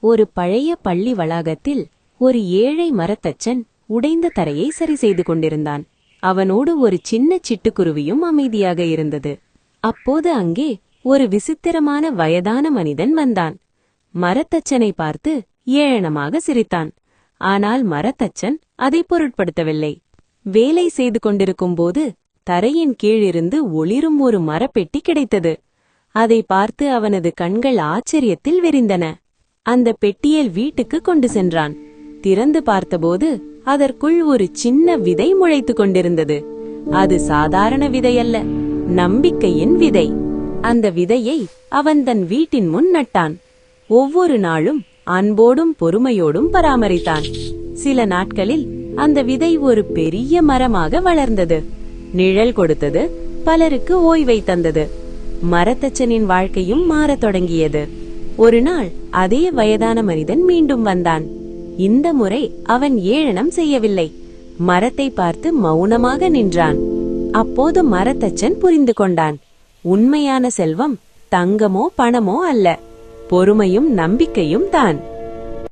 ஒரு பழைய பள்ளி வளாகத்தில் ஒரு ஏழை மரத்தச்சன் உடைந்த தரையை சரி செய்து கொண்டிருந்தான். அவனோடு ஒரு சின்ன சிட்டுக்குருவியும் அமைதியாக இருந்தது. அப்போது அங்கே ஒரு விசித்திரமான வயதான மனிதன் வந்தான். மரத்தச்சனை பார்த்து ஏளனமாக சிரித்தான். ஆனால் மரத்தச்சன் அதை பொருட்படுத்தவில்லை. வேலை செய்து கொண்டிருக்கும்போது தரையின் கீழிருந்து ஒளிரும் ஒரு மரப்பெட்டி கிடைத்தது. அதை பார்த்து அவனது கண்கள் ஆச்சரியத்தில் விரிந்தன. அந்த பெட்டியில் வீட்டுக்கு கொண்டு சென்றான். திறந்து பார்த்தபோது அதற்குள் ஒரு சின்ன விதை முளைத்துக் கொண்டிருந்தது. அது சாதாரண விதையல்ல, நம்பிக்கையின் விதை. அந்த விதையை அவன் தன் வீட்டின் முன் நட்டான். ஒவ்வொரு நாளும் அன்போடும் பொறுமையோடும் பராமரித்தான். சில நாட்களில் அந்த விதை ஒரு பெரிய மரமாக வளர்ந்தது. நிழல் கொடுத்தது, பலருக்கு ஓய்வை தந்தது. மரத்தச்சனின் வாழ்க்கையும் மாறத் தொடங்கியது. ஒரு நாள் அதே வயதான மனிதன் மீண்டும் வந்தான். இந்த முறை அவன் ஏளனம் செய்யவில்லை. மரத்தை பார்த்து மௌனமாக நின்றான். அப்போது மரத்தச்சன் புரிந்து கொண்டான். உண்மையான செல்வம் தங்கமோ பணமோ அல்ல, பொறுமையும் நம்பிக்கையும் தான்.